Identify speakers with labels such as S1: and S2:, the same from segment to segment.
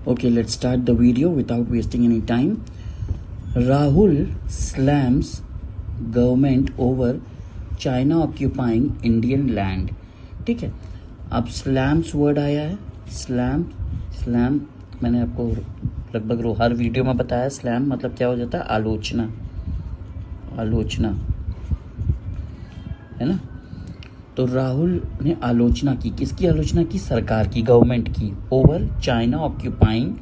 S1: Okay, let's start the video without wasting any time. Rahul slams government over China occupying Indian land. ठीक है, अब slams word आया है. Slam मैंने आपको लगभग हर वीडियो में बताया. स्लैम मतलब क्या हो जाता है? आलोचना है ना. तो राहुल ने आलोचना की. किसकी आलोचना की? सरकार की, गवर्नमेंट की. Over China occupying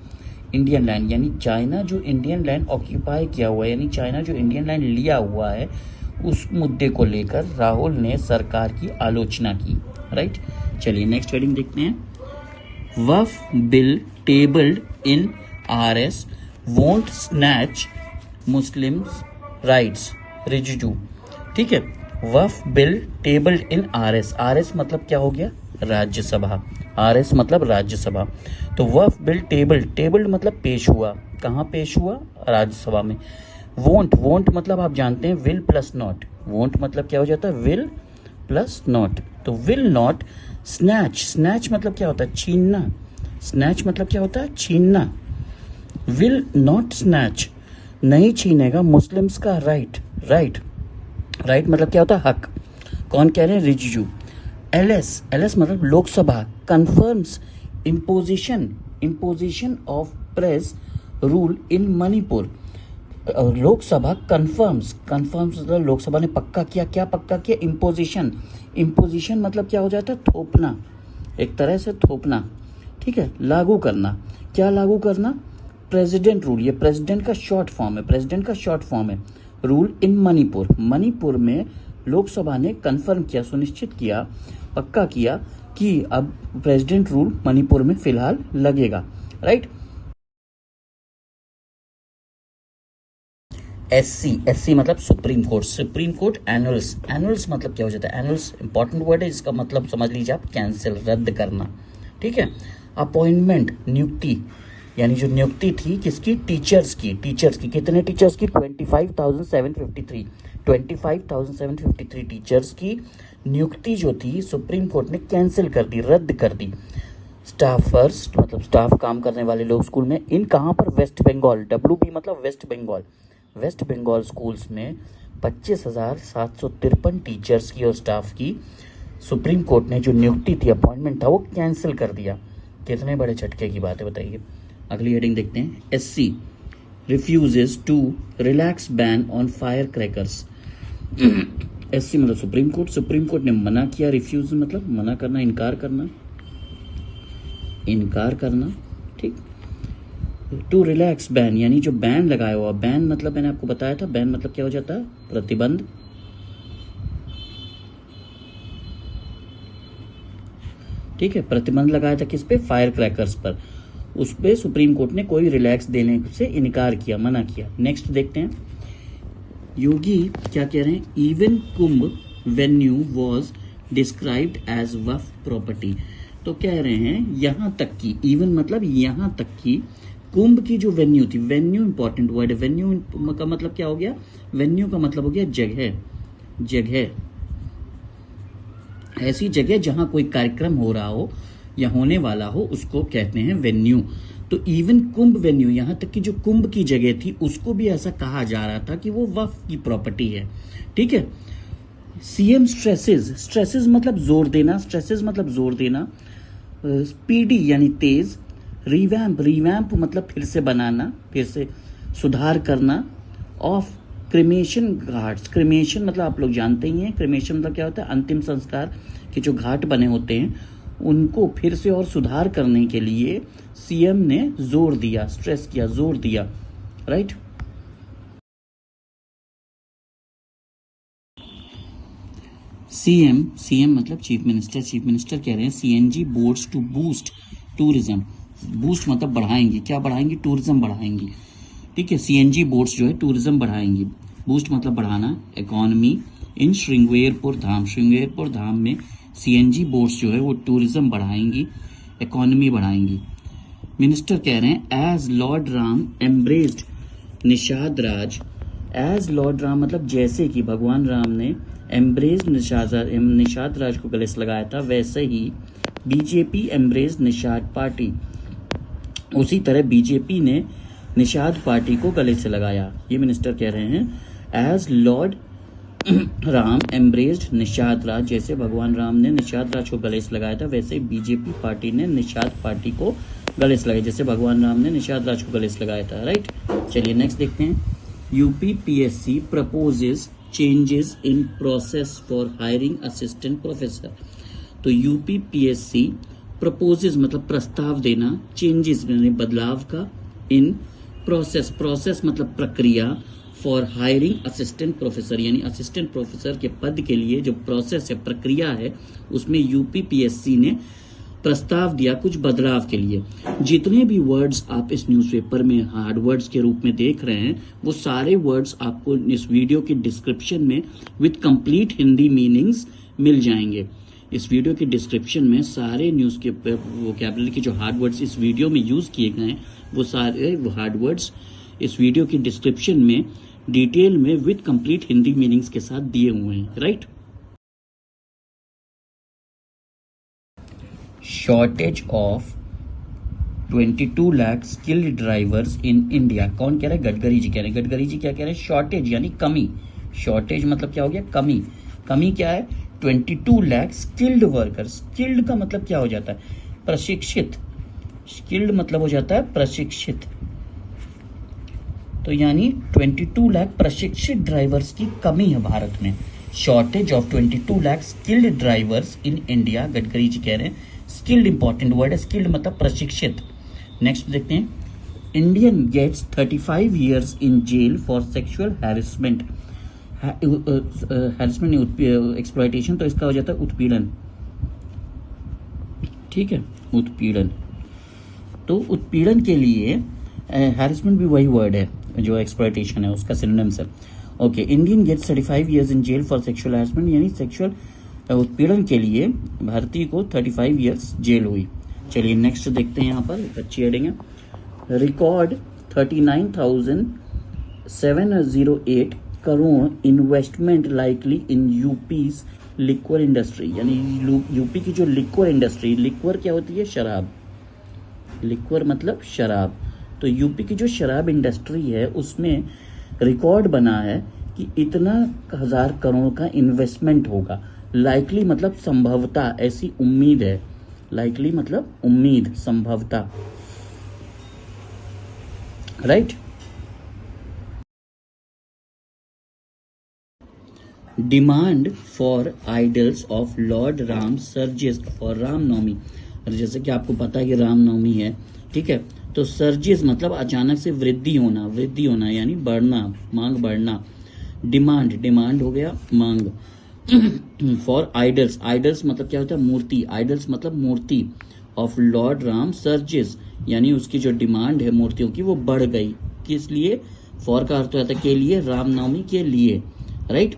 S1: Indian land, यानी चाइना जो इंडियन लैंड ऑक्यूपाई किया हुआ है, यानी चाइना जो इंडियन लैंड लिया हुआ है, उस मुद्दे को लेकर राहुल ने सरकार की आलोचना की. राइट, चलिए नेक्स्ट हेडिंग देखते हैं. Waqf bill tabled in RS won't snatch Muslims rights Rijiju. ठीक है, Waqf bill tabled in RS. RS मतलब क्या हो गया? राज्यसभा. आरएस मतलब राज्यसभा. तो वफ बिल टेबल्ड मतलब पेश हुआ. कहाँ पेश हुआ? राज्यसभा में. वोंट मतलब आप जानते हैं विल प्लस नॉट. वोंट मतलब क्या हो जाता है? Will plus not. तो विल नॉट स्नैच मतलब क्या होता है? छीनना. स्नैच मतलब क्या होता है? छीनना. विल नॉट स्नैच, नहीं छीनेगा मुस्लिम्स का राइट मतलब क्या होता है? हक. कौन कह रहे हैं? रिजिजू. एलएस मतलब Lok Sabha confirms imposition of press rule in Manipur. Lok Sabha confirms मतलब लोकसभा ने पक्का किया. क्या पक्का किया? इम्पोजिशन मतलब क्या हो जाता है? थोपना, एक तरह से थोपना. ठीक है, लागू करना. क्या लागू करना? President rule. ये प्रेसिडेंट का शॉर्ट फॉर्म है. रूल इन मणिपुर में लोकसभा ने कंफर्म किया, सुनिश्चित किया, पक्का किया कि अब प्रेसिडेंट रूल मणिपुर में फिलहाल लगेगा. राइट. एससी मतलब सुप्रीम कोर्ट. एनुअल्स मतलब क्या हो जाता है? एनुअल्स इंपॉर्टेंट वर्ड है, इसका मतलब समझ लीजिए आप, कैंसिल, रद्द करना. ठीक है. अपॉइंटमेंट, नियुक्ति, यानी जो नियुक्ति थी किसकी? टीचर्स की. कितने टीचर्स की? 25,753 टीचर्स की नियुक्ति जो थी सुप्रीम कोर्ट ने कैंसिल कर दी, रद्द कर दी. स्टाफर्स मतलब स्टाफ, काम करने वाले लोग स्कूल में. इन कहाँ पर? वेस्ट बंगाल. WB मतलब वेस्ट बंगाल स्कूल्स में 25,753 टीचर्स की और स्टाफ की सुप्रीम कोर्ट ने जो नियुक्ति थी, अपॉइंटमेंट था, वो कैंसिल कर दिया. कितने बड़े झटके की बात है, बताइए. अगली हेडिंग देखते हैं. SC refuses to relax ban on fire crackers. SC मतलब सुप्रीम कोर्ट ने मना किया. रिफ्यूज मतलब मना करना, इनकार करना. ठीक. टू रिलैक्स बैन, यानी जो बैन लगाया हुआ. बैन मतलब मैंने आपको बताया था, बैन मतलब क्या हो जाता है? प्रतिबंध. ठीक है, प्रतिबंध लगाया था किस पे? फायर क्रैकर्स पर. उस पे सुप्रीम कोर्ट ने कोई रिलैक्स देने से इनकार किया, मना किया. नेक्स्ट देखते हैं. योगी क्या कह रहे हैं? Even Kumbh venue was described as Waqf property. तो कह रहे हैं यहां तक की, इवन मतलब यहां तक की, कुंभ की जो वेन्यू थी. वेन्यू इंपॉर्टेंट वर्ड है. वेन्यू का मतलब क्या हो गया? वेन्यू का मतलब हो गया जगह. ऐसी जगह जहां कोई कार्यक्रम हो रहा हो या होने वाला हो, उसको कहते हैं वेन्यू. तो इवन कुंभ वेन्यू, यहां तक कि जो कुंभ की जगह थी, उसको भी ऐसा कहा जा रहा था कि वो वक्फ की प्रॉपर्टी है. ठीक है. सीएम स्ट्रेसेस मतलब जोर देना. स्पीडी यानी तेज. रिवैम्प मतलब फिर से बनाना, फिर से सुधार करना. Of cremation Ghats. क्रिमेशन मतलब आप लोग जानते ही हैं. क्रिमेशन मतलब क्या होता है? अंतिम संस्कार के जो घाट बने होते हैं, उनको फिर से और सुधार करने के लिए सीएम ने जोर दिया. राइट. सीएम मतलब चीफ मिनिस्टर कह रहे हैं CNG boards to boost tourism. Boost मतलब बढ़ाएंगी. क्या बढ़ाएंगी? टूरिज्म बढ़ाएंगी. ठीक है, CNG बोर्ड्स जो है टूरिज्म बढ़ाएंगी. बूस्ट मतलब बढ़ाना. इकोनॉमी इन श्रृंगेरपुर धाम में CNG बोर्ड्स जो है वो टूरिज्म बढ़ाएंगी, इकोनॉमी बढ़ाएंगी. मिनिस्टर कह रहे हैं as Lord Ram embraced Nishad Raj. As Lord Ram मतलब जैसे कि भगवान राम ने एम्ब्रेस्ड निषाद राज को गले से लगाया था, वैसे ही BJP एम्ब्रेस्ड निषाद पार्टी. उसी तरह बीजेपी ने निषाद पार्टी को गले से लगाया। ये मिनिस्टर कह रहे हैं as Lord Ram embraced Nishad Raj, जैसे भगवान राम ने निषाद राज को गले से लगाया था वैसे ही बीजेपी पार्टी ने निषाद पार्टी को गले से लगाया, जैसे भगवान राम ने निषाद राज को गले से लगाया था। राइट, चलिए नेक्स्ट देखते हैं। UPPSC proposes changes in process for hiring assistant professor. तो यूपीपीएससी प्रपोजेस मतलब प्रस्ताव देना, चेंजेस यानी बदलाव का, इन प्रोसेस, प्रोसेस मतलब प्रक्रिया, फॉर हायरिंग असिस्टेंट प्रोफेसर यानी असिस्टेंट प्रोफेसर के पद के लिए जो प्रोसेस है, प्रक्रिया है, उसमें यूपीपीएससी ने प्रस्ताव दिया कुछ बदलाव के लिए। जितने भी वर्ड्स आप इस न्यूज़पेपर में हार्ड वर्ड्स के रूप में देख रहे हैं वो सारे वर्ड्स आपको इस वीडियो के डिस्क्रिप्शन में विद कंप्लीट हिंदी मीनिंग्स मिल जाएंगे। इस वीडियो के डिस्क्रिप्शन में सारे न्यूज़ के वोकैबुलरी के जो हार्ड वर्ड्स इस वीडियो में यूज किए गए हैं वो सारे हार्ड वर्ड्स इस वीडियो के डिस्क्रिप्शन में डिटेल में विद कंप्लीट हिंदी मीनिंग्स के साथ दिए हुए हैं। Right, shortage of 22 lakh skilled drivers in India. कौन कह रहा है? गडकरी जी कह रहे हैं। गडकरी जी क्या कह रहे हैं? शॉर्टेज यानी कमी। शॉर्टेज मतलब क्या हो गया? कमी। कमी क्या है? 22 लाख स्किल्ड वर्कर्स। स्किल्ड का मतलब क्या हो जाता है? प्रशिक्षित। स्किल्ड मतलब हो जाता है प्रशिक्षित। तो यानी 22 लाख प्रशिक्षित ड्राइवर्स की कमी है भारत में। Shortage of 22 lakh skilled drivers in India, Gadkari ji कह रहे हैं। स्किल्ड इंपॉर्टेंट वर्ड है, स्किल्ड मतलब प्रशिक्षित। नेक्स्ट देखते हैं। Indian gets 35 years in jail for sexual harassment. Harassment exploitation, तो इसका हो जाता है उत्पीड़न। ठीक है, उत्पीड़न। तो उत्पीड़न के लिए हैरेसमेंट भी वही वर्ड है जो एक्सप्लॉयटेशन है, उसका सिनोनिम्स है। Okay, Indian gets 35 years in jail for sexual harassment यानी सेक्सुअल उत्पीड़न के लिए भारतीय को 35 years जेल हुई। चलिए नेक्स्ट देखते हैं। यहाँ पर अच्छी हेडिंग है। रिकॉर्ड 39,708 करोड़ इन्वेस्टमेंट लाइकली इन यूपीज लिक्वर इंडस्ट्री, यानी यूपी की जो लिक्वर इंडस्ट्री, लिक्वर क्या होती है? शराब। लिक्वर मतलब शराब। तो यूपी की जो शराब इंडस्ट्री है उसमें रिकॉर्ड बना है कि इतना 1,000 करोड़ का इन्वेस्टमेंट होगा। लाइकली मतलब संभवतः, ऐसी उम्मीद है। लाइकली मतलब उम्मीद, संभवतः। Right. Demand for idols of lord Ram surges for Ramnavami. जैसे कि आपको पता है कि रामनवमी है, ठीक है, तो सर्जेस मतलब अचानक से वृद्धि होना, वृद्धि होना यानी बढ़ना, मांग बढ़ना। डिमांड, डिमांड हो गया मांग। फॉर आइडल्स, आइडल्स मतलब क्या होता है? मूर्ति। आइडल्स मतलब मूर्ति। ऑफ लॉर्ड राम सर्जेस यानी उसकी जो डिमांड है मूर्तियों की वो बढ़ गई। किस लिए? फॉर का अर्थ होता है के लिए, रामनवमी के लिए। राइट,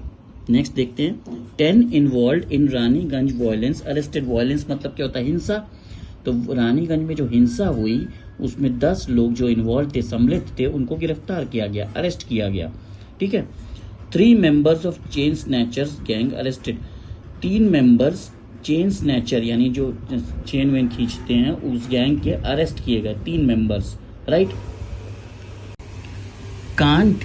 S1: नेक्स्ट देखते हैं। 10 involve in Raniganj violence arrested. Violence मतलब क्या होता है? हिंसा। तो रानीगंज में जो हिंसा हुई उसमें 10 लोग जो इन्वॉल्व थे, सम्मिलित थे, उनको गिरफ्तार किया गया, अरेस्ट किया गया। ठीक है। 3 members of chain snatchers gang arrested. 3 members chain snatcher यानी जो चेन वेन खींचते हैं उस गैंग के अरेस्ट किए गए 3 members। Right. Can't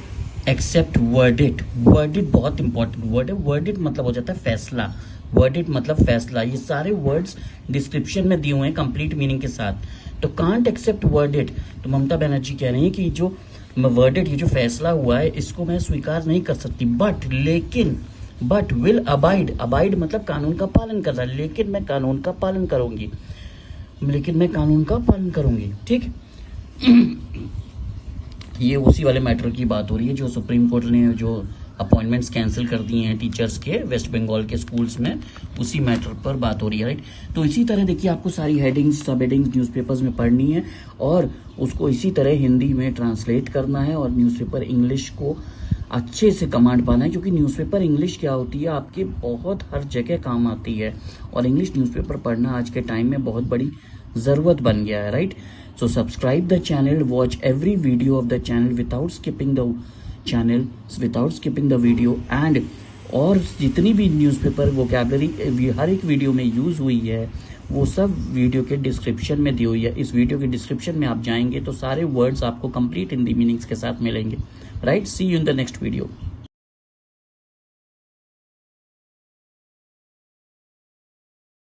S1: accept verdict. Verdict बहुत इंपॉर्टेंट वर्ड है। वर्डिट मतलब हो जाता है फैसला। वर्डिट मतलब फैसला। ये सारे वर्ड्स डिस्क्रिप्शन में दिए हुए हैं कंप्लीट मीनिंग के साथ। तो कांट एक्सेप्ट वर्डिट, तो ममता बनर्जी कह रही है कि जो वर्डिट, ये जो फैसला हुआ है इसको मैं स्वीकार नहीं कर सकती। बट, लेकिन, बट विल अबाइड। अबाइड मतलब कानून का पालन कर रहा है, लेकिन मैं कानून का पालन करूंगी, लेकिन मैं कानून का पालन करूंगी। ठीक। ये उसी वाले मैटर की बात हो रही है जो सुप्रीम कोर्ट ने जो अपॉइंटमेंट्स कैंसिल कर दिए हैं टीचर्स के वेस्ट बंगाल के स्कूल्स में, उसी मैटर पर बात हो रही है। राइट। तो इसी तरह देखिए आपको सारी हेडिंग्स, सब हेडिंग्स न्यूज़पेपर्स में पढ़नी है और उसको इसी तरह हिंदी में ट्रांसलेट करना है और न्यूज़पेपर इंग्लिश को अच्छे से कमांड पाना है, क्योंकि न्यूज़पेपर इंग्लिश क्या होती है आपके बहुत हर जगह काम आती है और इंग्लिश न्यूज़पेपर पढ़ना आज के टाइम में बहुत बड़ी ज़रूरत बन गया है। Right. So subscribe the channel, watch every video of the channel without skipping the channel, without skipping the video, and और जितनी भी न्यूज़पेपर वोकैबलरी हर एक वीडियो में यूज़ हुई है वो सब वीडियो के डिस्क्रिप्शन में दी हुई है। इस वीडियो के डिस्क्रिप्शन में आप जाएंगे तो सारे वर्ड्स आपको कंप्लीट हिंदी मीनिंग्स के साथ मिलेंगे। Right, see you in the next video.